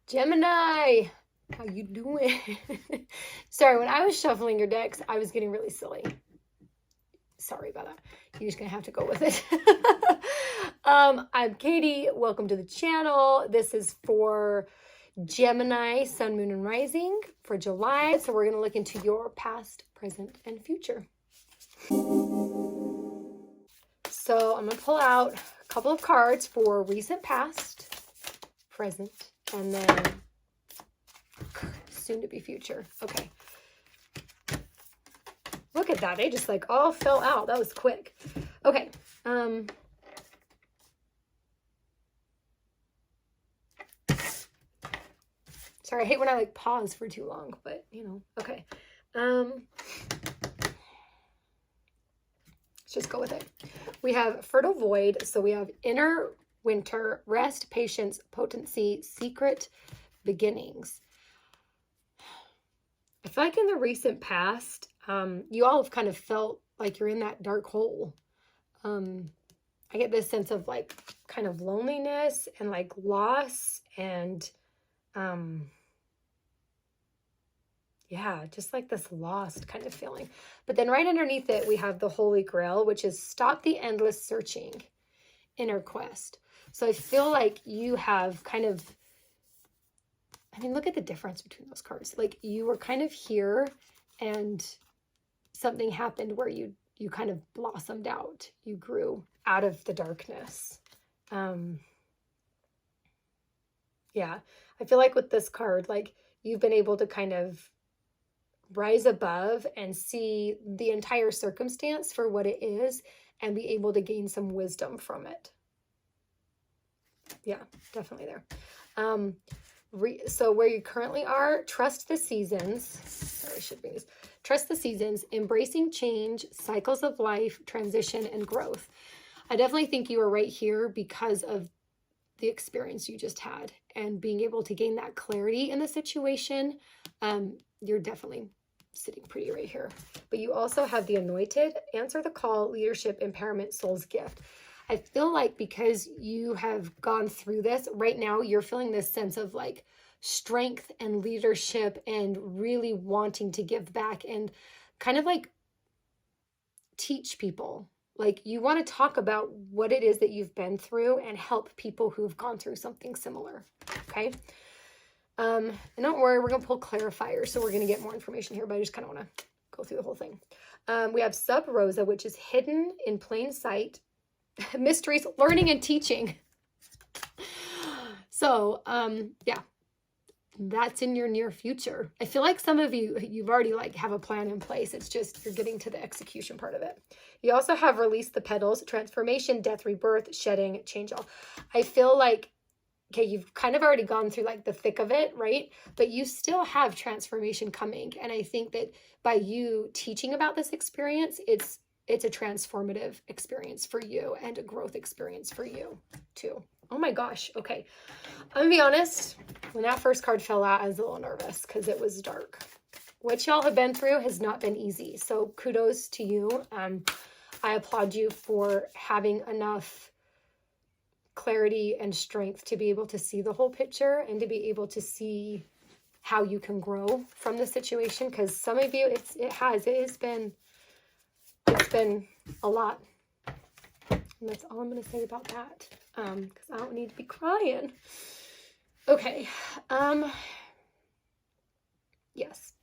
Gemini, how you doing? Sorry, when I was shuffling your decks, I was getting really silly. Sorry about that. You're just gonna have to go with it. I'm Katie. Welcome to the channel. This is for Gemini, Sun, Moon, and Rising for July. So we're gonna look into your past, present, and future. So I'm gonna pull out a couple of cards for recent past, present, and then soon to be future. Okay. Look at that. They just like all fell out. That was quick. Okay. Sorry, I hate when I like pause for too long, but you know, okay. Let's just go with it. We have fertile void. So we have inner winter, rest, patience, potency, secret, beginnings. I feel like in the recent past, you all have kind of felt like you're in that dark hole. I get this sense of like kind of loneliness and like loss and yeah, just like this lost kind of feeling. But then right underneath it, we have the Holy Grail, which is stop the endless searching, inner quest. So I feel like you have kind of, I mean, look at the difference between those cards. Like you were kind of here and something happened where you kind of blossomed out. You grew out of the darkness. Yeah, I feel like with this card, like you've been able to kind of rise above and see the entire circumstance for what it is and be able to gain some wisdom from it. Yeah, definitely there. So where you currently are, trust the seasons. Sorry, I should bring this. Trust the seasons, embracing change, cycles of life, transition, and growth. I definitely think you are right here because of the experience you just had and being able to gain that clarity in the situation. You're definitely sitting pretty right here. But you also have the anointed, answer the call, leadership, empowerment, soul's gift. I feel like because you have gone through this, right now you're feeling this sense of like strength and leadership and really wanting to give back and kind of like teach people. Like you want to talk about what it is that you've been through and help people who've gone through something similar. Okay. And don't worry, we're going to pull clarifiers. So we're going to get more information here, but I just kind of want to go through the whole thing. We have Sub Rosa, which is hidden in plain sight. Mysteries, learning, and teaching. So, yeah, that's in your near future. I feel like some of you've already like have a plan in place. It's just you're getting to the execution part of it. You also have release the petals, transformation, death, rebirth, shedding, change all. I feel like, okay, you've kind of already gone through like the thick of it, right? But you still have transformation coming. And I think that by you teaching about this experience, it's a transformative experience for you and a growth experience for you too. Oh my gosh. Okay. I'm gonna be honest. When that first card fell out, I was a little nervous because it was dark. What y'all have been through has not been easy. So kudos to you. I applaud you for having enough clarity and strength to be able to see the whole picture and to be able to see how you can grow from the situation. Because some of you, it has been a lot. And that's all I'm going to say about that. Because I don't need to be crying. Okay. Yes.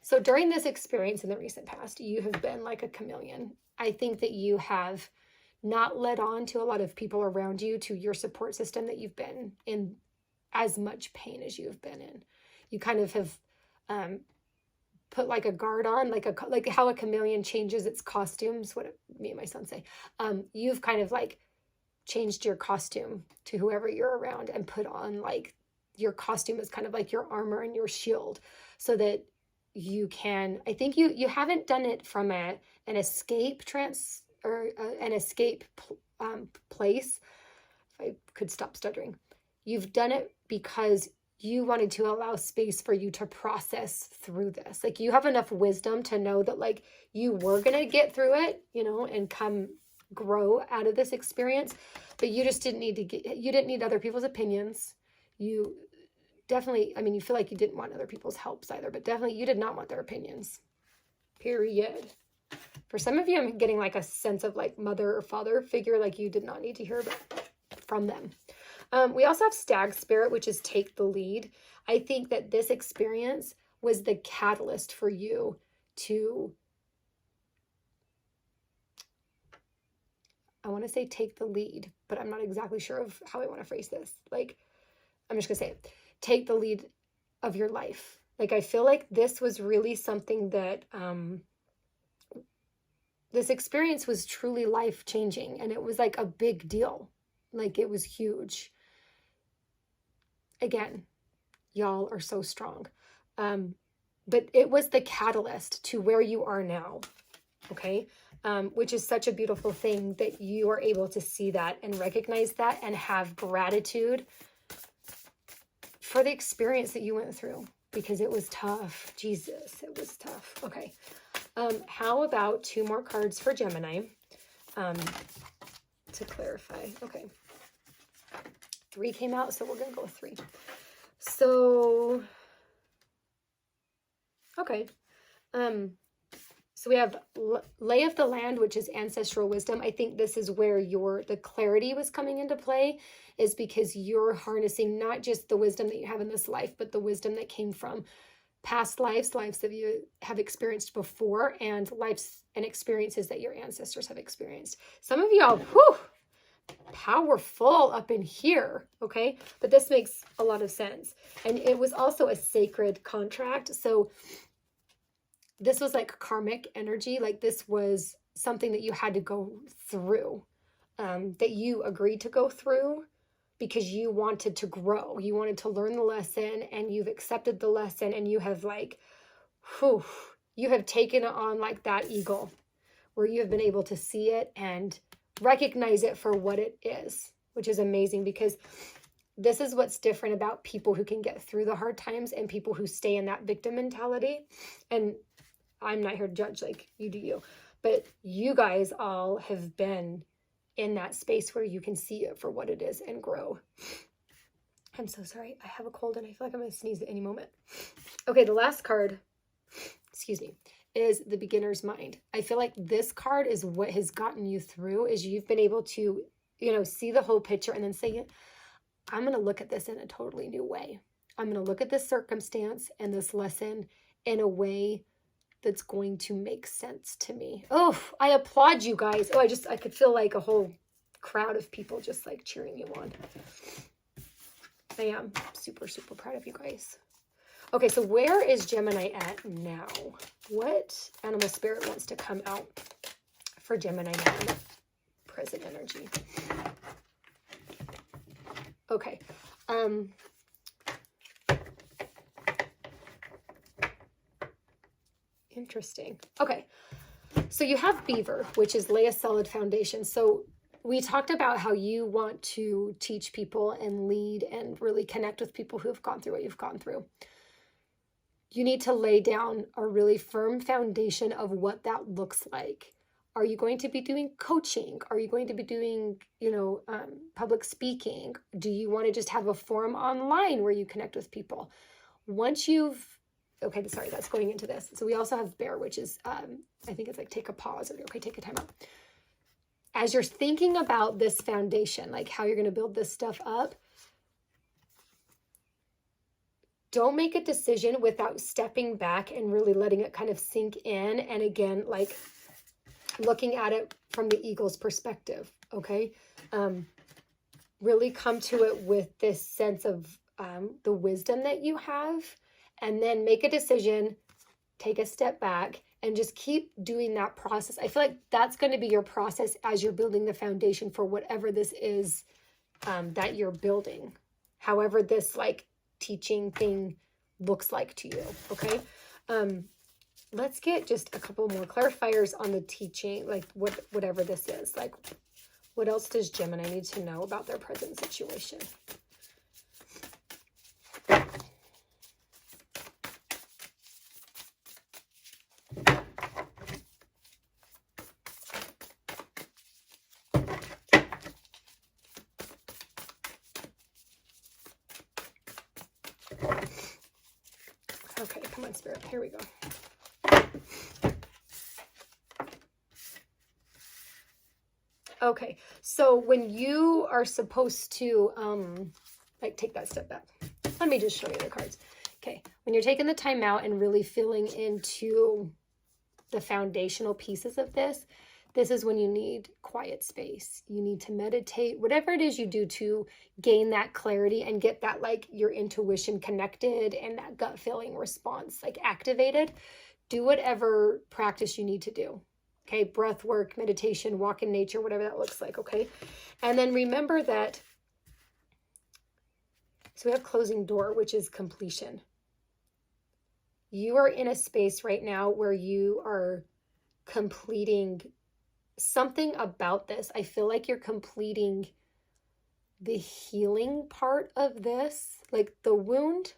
So during this experience in the recent past, you have been like a chameleon. I think that you have not led on to a lot of people around you, to your support system, that you've been in as much pain as you've been in. You kind of have put like a guard on, like how a chameleon changes its costumes, what me and my son say. You've kind of like changed your costume to whoever you're around and put on like your costume is kind of like your armor and your shield so that you can, I think you haven't done it from an escape place. If I could stop stuttering. You've done it because you wanted to allow space for you to process through this. Like you have enough wisdom to know that like you were going to get through it, you know, and come grow out of this experience, but you just didn't need to you didn't need other people's opinions. You definitely, I mean, you feel like you didn't want other people's helps either, but definitely you did not want their opinions. Period. For some of you, I'm getting like a sense of like mother or father figure, like you did not need to hear from them. We also have stag spirit, which is take the lead. I think that this experience was the catalyst for you to, I want to say take the lead, but I'm not exactly sure of how I want to phrase this. Like, I'm just going to say it. Take the lead of your life. Like, I feel like this was really something that, this experience was truly life-changing, and it was like a big deal. Like, it was huge. Again, y'all are so strong. But it was the catalyst to where you are now, okay? Which is such a beautiful thing that you are able to see that and recognize that and have gratitude for the experience that you went through, because it was tough. Jesus, it was tough. Okay. How about 2 more cards for Gemini to clarify? Okay. 3 came out, so we're going to go with 3. So, okay. So we have lay of the land, which is ancestral wisdom. I think this is where the clarity was coming into play, is because you're harnessing not just the wisdom that you have in this life, but the wisdom that came from past lives, lives that you have experienced before, and lives and experiences that your ancestors have experienced. Some of y'all, whew, powerful up in here, okay? But this makes a lot of sense. And it was also a sacred contract. So this was like karmic energy. Like, this was something that you had to go through, that you agreed to go through because you wanted to grow. You wanted to learn the lesson, and you've accepted the lesson, and you have like, whew, you have taken it on like that eagle, where you have been able to see it and recognize it for what it is, which is amazing, because this is what's different about people who can get through the hard times and people who stay in that victim mentality. And I'm not here to judge, like, you do you, but you guys all have been in that space where you can see it for what it is and grow. I'm so sorry. I have a cold and I feel like I'm going to sneeze at any moment. Okay, the last card, excuse me, is the beginner's mind. I feel like this card is what has gotten you through, is you've been able to, see the whole picture and then say, I'm going to look at this in a totally new way. I'm going to look at this circumstance and this lesson in a way that's going to make sense to me. Oh, I applaud you guys. Oh, I could feel like a whole crowd of people just like cheering you on. I am super, super proud of you guys. Okay, so where is Gemini at now? What animal spirit wants to come out for Gemini now in the present energy? Okay. Interesting. Okay. So you have Beaver, which is lay a solid foundation. So we talked about how you want to teach people and lead and really connect with people who have gone through what you've gone through. You need to lay down a really firm foundation of what that looks like. Are you going to be doing coaching? Are you going to be doing, public speaking? Do you want to just have a forum online where you connect with people? Once you've, okay, sorry, that's going into this. So we also have Bear, which is, I think it's like take a pause, or okay, take a time out. As you're thinking about this foundation, like how you're going to build this stuff up, don't make a decision without stepping back and really letting it kind of sink in. And again, like looking at it from the eagle's perspective, okay? Really come to it with this sense of the wisdom that you have, and then make a decision, take a step back, and just keep doing that process. I feel like that's going to be your process as you're building the foundation for whatever this is that you're building. However this like teaching thing looks like to you, okay? Let's get just a couple more clarifiers on the teaching, like whatever this is. Like, what else does Gemini need to know about their present situation? Okay, come on, Spirit. Here we go. Okay, so when you are supposed to, like, take that step back. Let me just show you the cards. Okay, when you're taking the time out and really feeling into the foundational pieces of this, this is when you need quiet space. You need to meditate, whatever it is you do to gain that clarity and get that, like, your intuition connected and that gut feeling response, like, activated. Do whatever practice you need to do. Okay, breath work, meditation, walk in nature, whatever that looks like, okay? And then remember that, so we have closing door, which is completion. You are in a space right now where you are completing something about this. I feel like you're completing the healing part of this, like the wound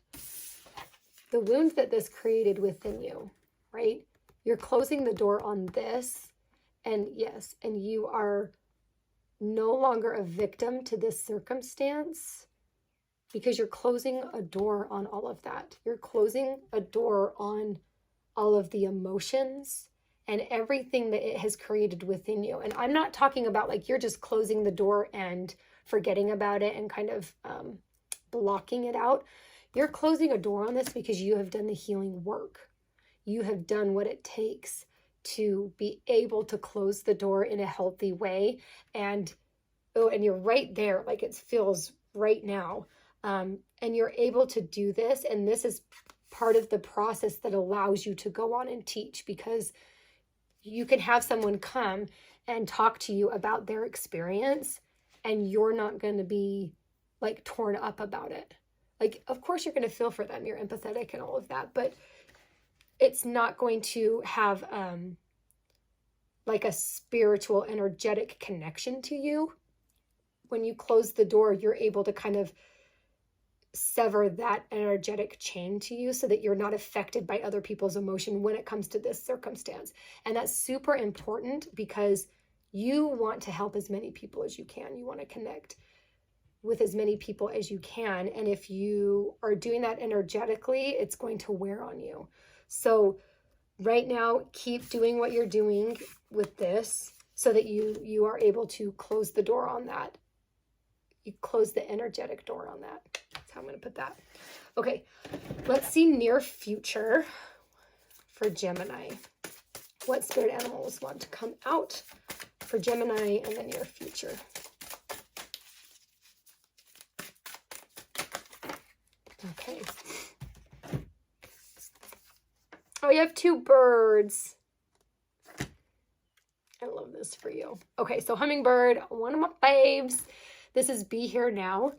that this created within you, right? You're closing the door on this, and yes, and you are no longer a victim to this circumstance because you're closing a door on all of that. You're closing a door on all of the emotions and everything that it has created within you. And I'm not talking about like you're just closing the door and forgetting about it and kind of blocking it out. You're closing a door on this because you have done the healing work. You have done what it takes to be able to close the door in a healthy way. And, oh, and you're right there, like it feels right now. And you're able to do this. And this is part of the process that allows you to go on and teach, because you can have someone come and talk to you about their experience and you're not going to be like torn up about it. Like, of course you're going to feel for them. You're empathetic and all of that, but it's not going to have like a spiritual, energetic connection to you. When you close the door, you're able to kind of sever that energetic chain to you so that you're not affected by other people's emotion when it comes to this circumstance. And that's super important because you want to help as many people as you can. You want to connect with as many people as you can. And if you are doing that energetically, it's going to wear on you. So right now, keep doing what you're doing with this so that you are able to close the door on that. You close the energetic door on that. That's how I'm going to put that. Okay, let's see near future for Gemini. What spirit animals want to come out for Gemini in the near future? Okay. Oh, you have two birds. I love this for you. Okay, so hummingbird, one of my faves. This is Be Here Now.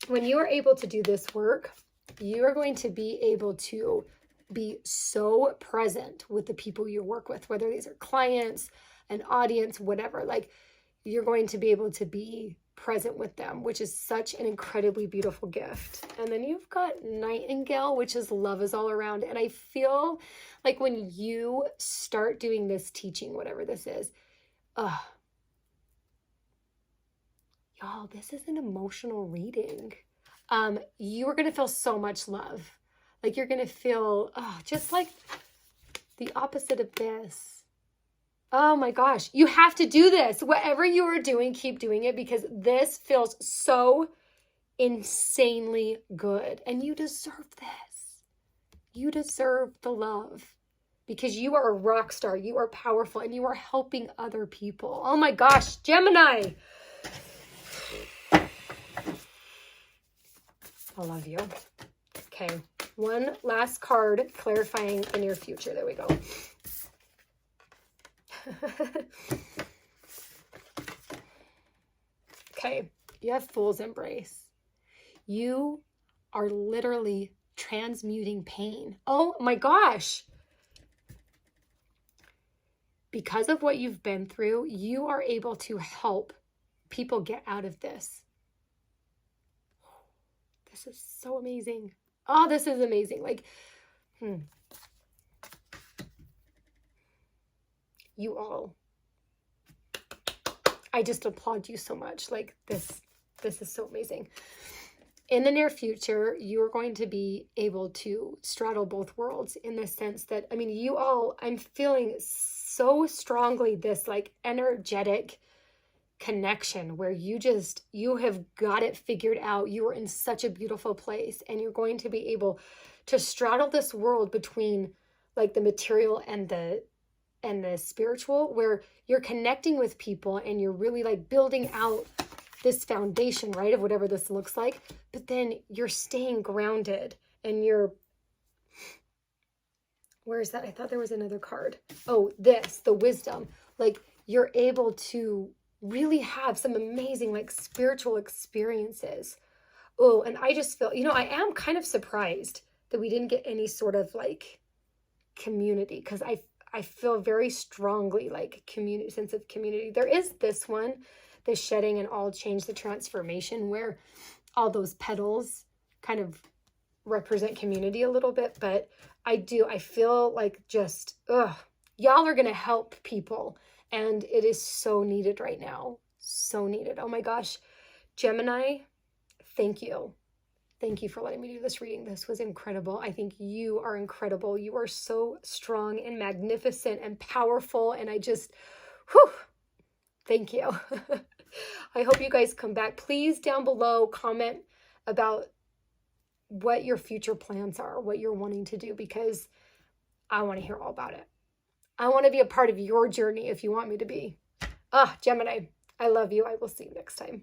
When you are able to do this work, you are going to be able to be so present with the people you work with, whether these are clients, an audience, whatever. Like, you're going to be able to be present with them, which is such an incredibly beautiful gift. And then you've got Nightingale, which is love is all around. And I feel like when you start doing this teaching, whatever this is, y'all, this is an emotional reading. You are going to feel so much love. Like you're going to feel, just like the opposite of this. Oh my gosh, you have to do this. Whatever you are doing, keep doing it because this feels so insanely good. And you deserve this. You deserve the love because you are a rock star. You are powerful and you are helping other people. Oh my gosh, Gemini. I love you. Okay, one last card clarifying the near future. There we go. Okay, you have Fool's Embrace. You are literally transmuting pain. Oh my gosh. Because of what you've been through, you are able to help people get out of this. This is so amazing. Oh, this is amazing. Like, you all, I just applaud you so much. Like this is so amazing. in the near future, you are going to be able to straddle both worlds in the sense that, I mean, you all, I'm feeling so strongly this like energetic connection where you have got it figured out. You are in such a beautiful place, and you're going to be able to straddle this world between like the material and the spiritual, where you're connecting with people and you're really like building out this foundation, right, of whatever this looks like, but then you're staying grounded and you're, where is that? I thought there was another card. Oh, the wisdom. Like you're able to really have some amazing like spiritual experiences. Oh, and I just feel, I am kind of surprised that we didn't get any sort of like community, because I feel very strongly like community, sense of community. There is this one, the shedding and all change, the transformation, where all those petals kind of represent community a little bit, but I feel like just, y'all are going to help people, and it is so needed right now. So needed. Oh my gosh. Gemini, thank you. Thank you for letting me do this reading. This was incredible. I think you are incredible. You are so strong and magnificent and powerful, and I just, thank you. I hope you guys come back. Please down below comment about what your future plans are, what you're wanting to do, because I want to hear all about it. I want to be a part of your journey if you want me to be. Gemini, I love you. I will see you next time.